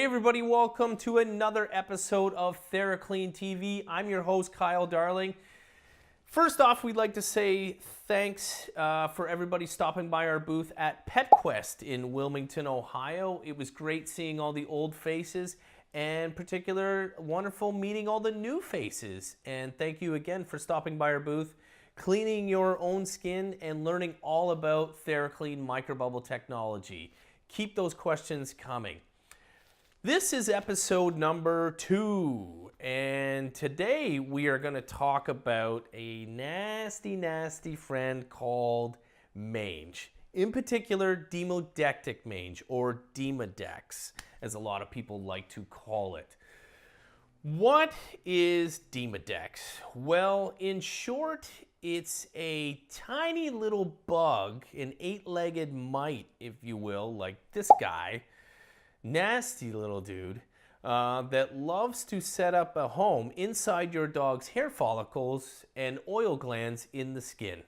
Hey everybody, welcome to another episode of Thera-Clean TV. I'm your host, Kyle Darling. First off, we'd like to say thanks for everybody stopping by our booth at PetQuest in Wilmington, Ohio. It was great seeing all the old faces and in particular wonderful meeting all the new faces. And thank you again for stopping by our booth, cleaning your own skin and learning all about Thera-Clean microbubble technology. Keep those questions coming. This is episode number 2, and today we are going to talk about a nasty friend called Mange. In particular, Demodectic mange, or Demodex, as a lot of people like to call it. What is Demodex? Well, in short, it's a tiny little bug, an 8-legged mite, if you will, like this guy. Nasty little dude that loves to set up a home inside your dog's hair follicles and oil glands in the skin.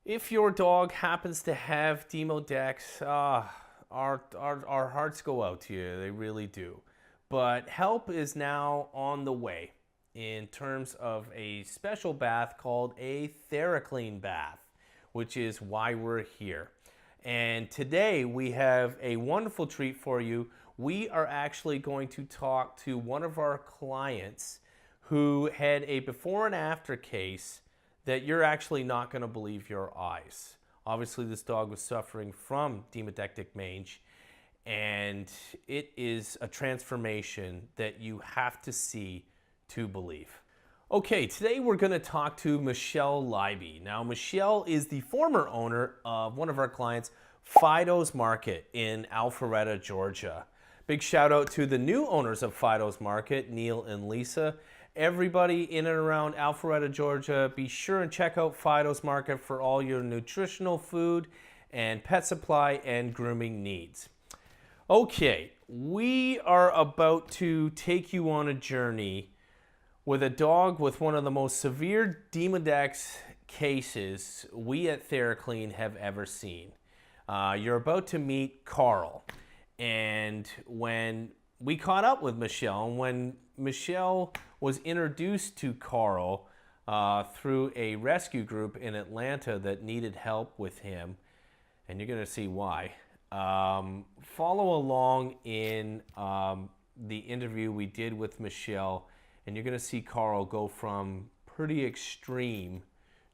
If your dog happens to have Demodex, our hearts go out to you, they really do. But help is now on the way in terms of a special bath called a Thera-Clean bath, which is why we're here. And today we have a wonderful treat for you. We are actually going to talk to one of our clients who had a before and after case that you're actually not going to believe your eyes. Obviously, this dog was suffering from Demodectic mange, and it is a transformation that you have to see to believe. Okay, today we're going to talk to Michelle Leiby. Now, Michelle is the former owner of one of our clients, Fido's Market in Alpharetta, Georgia. Big shout out to the new owners of Fido's Market, Neil and Lisa. Everybody in and around Alpharetta, Georgia, be sure and check out Fido's Market for all your nutritional food and pet supply and grooming needs. Okay, we are about to take you on a journey with a dog with one of the most severe Demodex cases we at Thera-Clean have ever seen. You're about to meet Carl. And when we caught up with Michelle, when Michelle was introduced to Carl through a rescue group in Atlanta that needed help with him, and you're going to see why, follow along in the interview we did with Michelle, and you're going to see Carl go from pretty extreme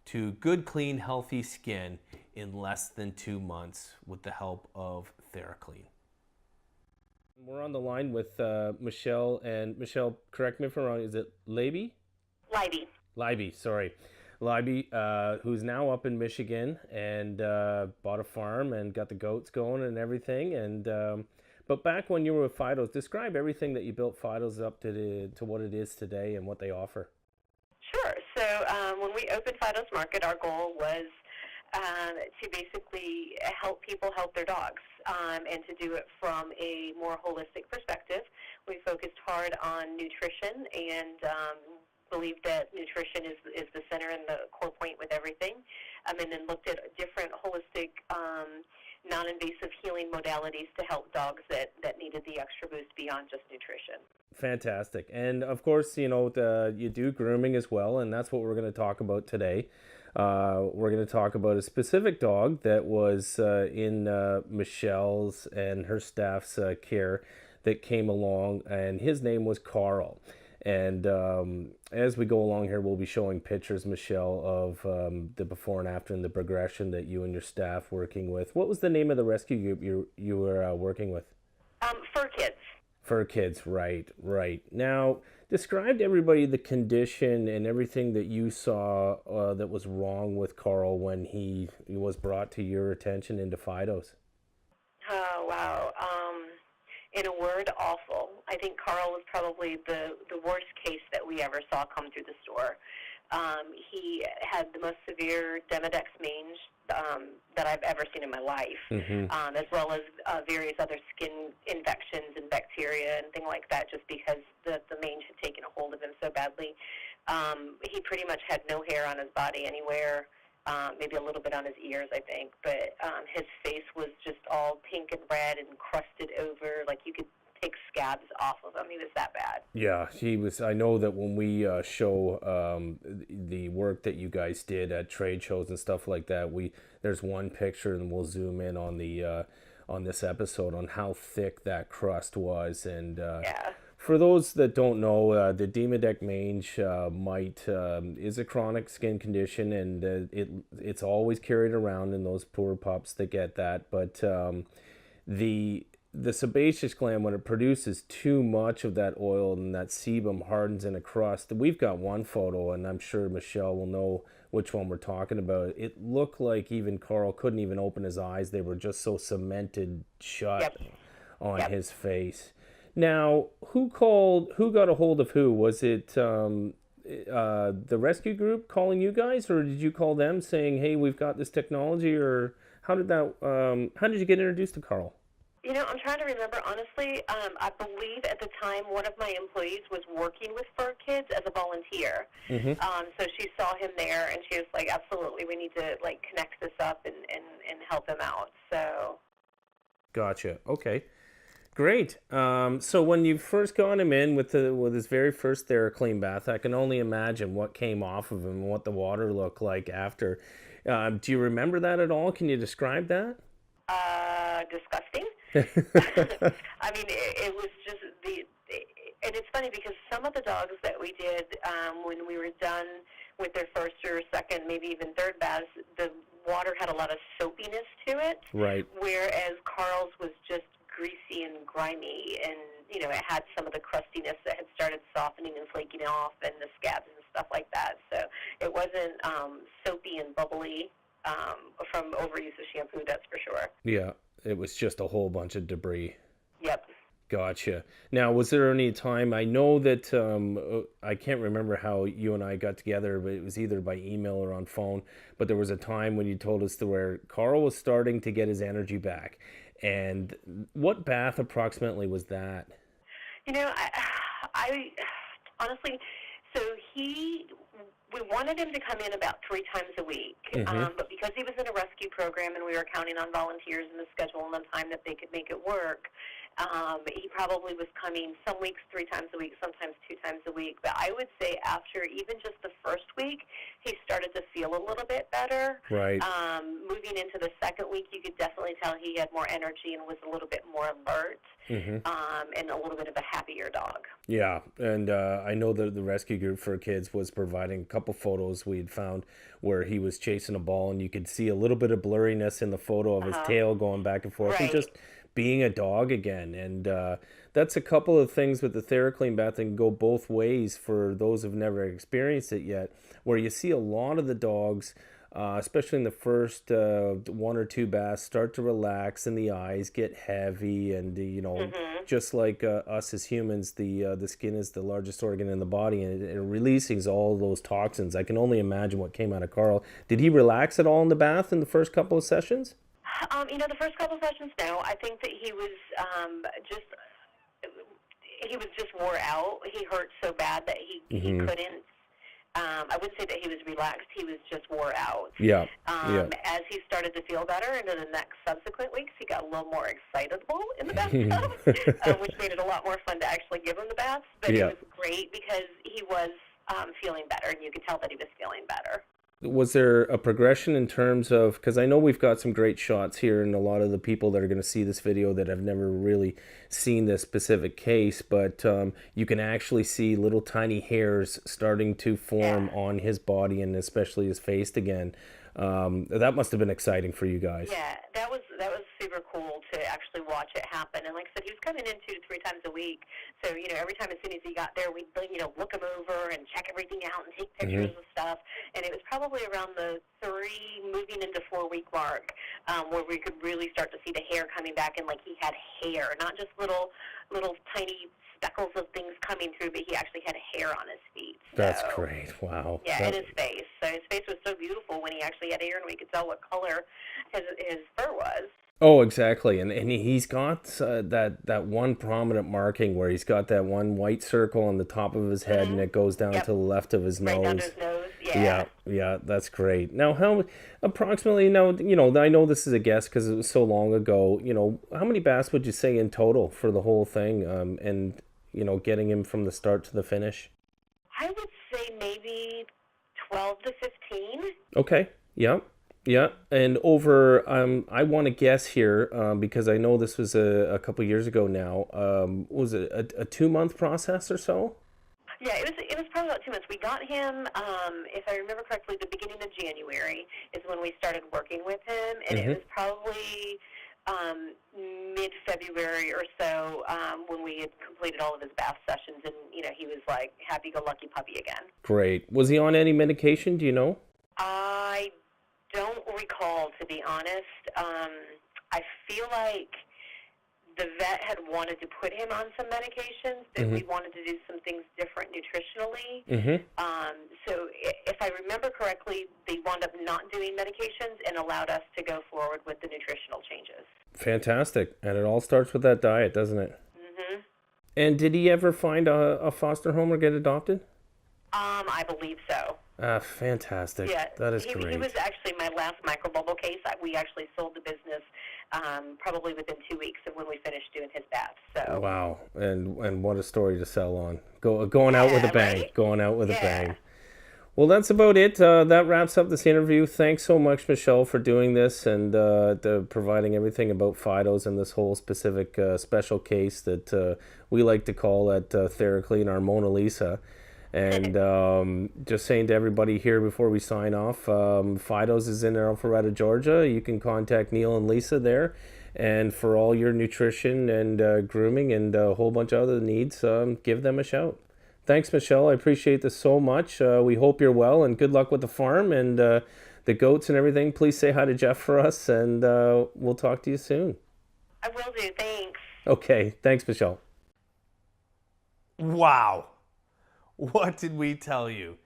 to good, clean, healthy skin in less than 2 months with the help of Thera-Clean. We're on the line with Michelle, and Michelle, correct me if I'm wrong, is it Leiby? Leiby. Leiby, sorry. Leiby, who's now up in Michigan and bought a farm and got the goats going and everything, and but back when you were with Fido's, describe everything that you built Fido's up to what it is today and what they offer. Sure. So when we opened Fido's Market, our goal was to basically help people help their dogs and to do it from a more holistic perspective. We focused hard on nutrition and believed that nutrition is the center and the core point with everything, and then looked at different holistic non-invasive healing modalities to help dogs that needed the extra boost beyond just nutrition. Fantastic. And of course, you know, you do grooming as well, and that's what we're going to talk about today. We're going to talk about a specific dog that was in Michelle's and her staff's care that came along, and his name was Carl. And as we go along here, we'll be showing pictures, Michelle, of the before and after and the progression that you and your staff working with. What was the name of the rescue group you were working with? Fur Kids. Fur Kids, right. Now, describe to everybody the condition and everything that you saw that was wrong with Carl when he was brought to your attention into Fido's. Oh, wow. In a word, awful. I think Carl was probably the worst case that we ever saw come through the store. He had the most severe Demodex mange that I've ever seen in my life, as well as various other skin infections and bacteria and things like that, just because the mange had taken a hold of him so badly. He pretty much had no hair on his body anywhere. maybe a little bit on his ears, I think. But his face was just all pink and red and crusted over, like you could take scabs off of him. He was that bad. Yeah, he was. I know that when we show the work that you guys did at trade shows and stuff like that, there's one picture, and we'll zoom in on the on this episode on how thick that crust was. And Yeah. for those that don't know, the Demodectic mange is a chronic skin condition, and it's always carried around in those poor pups that get that. But the sebaceous gland, when it produces too much of that oil and that sebum hardens in a crust. We've got one photo, and I'm sure Michelle will know which one we're talking about. It looked like even Carl couldn't even open his eyes. They were just so cemented shut on his face. Now, who got a hold of who? Was it the rescue group calling you guys, or did you call them saying, hey, we've got this technology? Or how did you get introduced to Carl? You know, I'm trying to remember, honestly. I believe at the time one of my employees was working with fur kids as a volunteer. So she saw him there, and she was like, absolutely, we need to, like, connect this up and help him out. So. Gotcha. Okay. Great. So when you first got him in with his very first Thera-Clean bath, I can only imagine what came off of him and what the water looked like after. Do you remember that at all? Can you describe that? Disgusting. I mean, it was just and it's funny because some of the dogs that we did when we were done with their first or second, maybe even third baths, the water had a lot of soapiness to it. Right. Whereas Carl's was just greasy and grimy, and you know, it had some of the crustiness that had started softening and flaking off, and the scabs and stuff like that. So it wasn't soapy and bubbly from overuse of shampoo, that's for sure. Yeah, it was just a whole bunch of debris. Yep. Gotcha. Now, was there any time, I know that, I can't remember how you and I got together, but it was either by email or on phone, but there was a time when you told us where Carl was starting to get his energy back. And what bath approximately was that? You know, I honestly, so we wanted him to come in about 3 times a week, but because he was in a rescue program and we were counting on volunteers in the schedule and the time that they could make it work, he probably was coming some weeks 3 times a week, sometimes 2 times a week. But I would say after even just the first week, he started to feel a little bit better. Right. Moving into the second week, you could definitely tell he had more energy and was a little bit more alert, and a little bit of a happier dog. Yeah, and I know that the rescue group for kids was providing a couple photos we had found where he was chasing a ball, and you could see a little bit of blurriness in the photo of his tail going back and forth, and just being a dog again. And that's a couple of things with the Thera-Clean bath that can go both ways for those who've never experienced it yet, where you see a lot of the dogs, especially in the first 1 or 2 baths, start to relax and the eyes get heavy, and you know, just like us as humans, the skin is the largest organ in the body, and it releases all those toxins. I can only imagine what came out of Carl. Did he relax at all in the bath in the first couple of sessions? You know, the first couple of sessions, no. I think that he was just wore out. He hurt so bad that he couldn't. I wouldn't say that he was relaxed. He was just wore out. Yeah. As he started to feel better, and in the next subsequent weeks, he got a little more excitable in the bathtub, which made it a lot more fun to actually give him the baths. But it was great because he was feeling better, and you could tell that he was feeling better. Was there a progression in terms of, because I know we've got some great shots here, and a lot of the people that are going to see this video that have never really seen this specific case, but you can actually see little tiny hairs starting to form on his body and especially his face again. That must have been exciting for you guys. Yeah, that was super cool to actually watch it happen. And like I said, he was coming in 2 to 3 times a week. So, you know, every time as soon as he got there, we'd, you know, look him over and check everything out and take pictures of stuff. And it was probably around the 3 moving into 4-week mark where we could really start to see the hair coming back, and like he had hair, not just little tiny speckles of things coming through, but he actually had hair on his feet. So, that's great. Wow. Yeah, and his face. So his face was so beautiful when he actually had hair, and we could tell what color his fur was. Oh, exactly. And he's got that one prominent marking where he's got that one white circle on the top of his head, and it goes down to the left of his nose. Right down to his nose. Yeah, that's great. Now, how approximately, now, I know this is a guess because it was so long ago, how many baths would you say in total for the whole thing, and, getting him from the start to the finish? I would say maybe 12 to 15. Okay, yeah, yeah. And over, I want to guess here, because I know this was a couple years ago now, was it a 2-month process or so? Yeah, it was probably about 2 months. We got him, if I remember correctly, the beginning of January is when we started working with him, and it was probably mid-February or so when we had completed all of his bath sessions, and he was like happy-go-lucky puppy again. Great. Was he on any medication? Do you know? I don't recall, to be honest. I feel like the vet had wanted to put him on some medications, but we wanted to do some things different nutritionally. So if I remember correctly, they wound up not doing medications and allowed us to go forward with the nutritional changes. Fantastic. And it all starts with that diet, doesn't it? And did he ever find a foster home or get adopted? I believe so. Fantastic. Yeah, That is great. He was actually my last microbubble case. We actually sold the business probably within 2 weeks of when we finished doing his baths. So. Wow, and what a story to sell on. Going out with a bang. Right? Going out with a bang. Well, that's about it. That wraps up this interview. Thanks so much, Michelle, for doing this and providing everything about Fido's and this whole specific special case that we like to call at Thera-Clean our Mona Lisa. And just saying to everybody here before we sign off, Fido's is in Alpharetta, Georgia. You can contact Neil and Lisa there. And for all your nutrition and grooming and a whole bunch of other needs, give them a shout. Thanks, Michelle. I appreciate this so much. We hope you're well, and good luck with the farm and the goats and everything. Please say hi to Jeff for us, and we'll talk to you soon. I will do. Thanks. Okay. Thanks, Michelle. Wow. What did we tell you?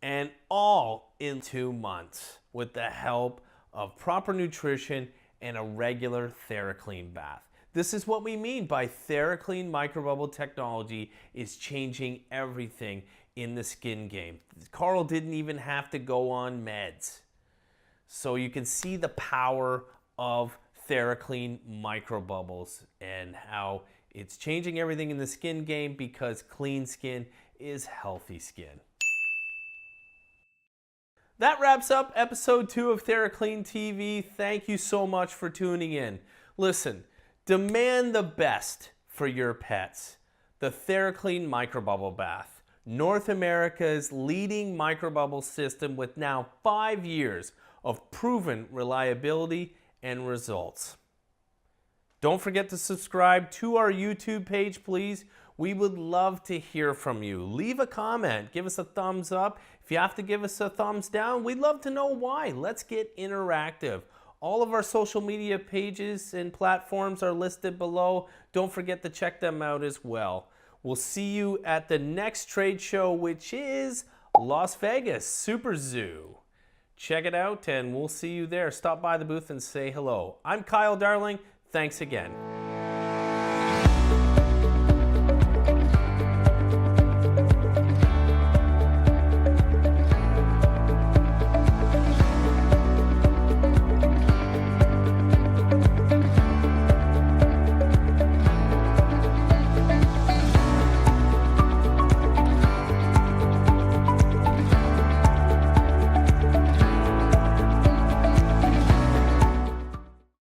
And all in 2 months with the help of proper nutrition and a regular Thera-Clean bath. This is what we mean by Thera-Clean microbubble technology is changing everything in the skin game. Carl didn't even have to go on meds. So you can see the power of Thera-Clean microbubbles and how it's changing everything in the skin game, because clean skin is healthy skin. That wraps up episode 2 of Thera-Clean TV. Thank you so much for tuning in. Listen, demand the best for your pets. The Thera-Clean microbubble bath, North America's leading microbubble system with now 5 years of proven reliability and results. Don't forget to subscribe to our YouTube page, please. We would love to hear from you. Leave a comment. Give us a thumbs up. If you have to give us a thumbs down, we'd love to know why. Let's get interactive. All of our social media pages and platforms are listed below. Don't forget to check them out as well. We'll see you at the next trade show, which is Las Vegas Super Zoo. Check it out, and we'll see you there. Stop by the booth and say hello. I'm Kyle Darling. Thanks again.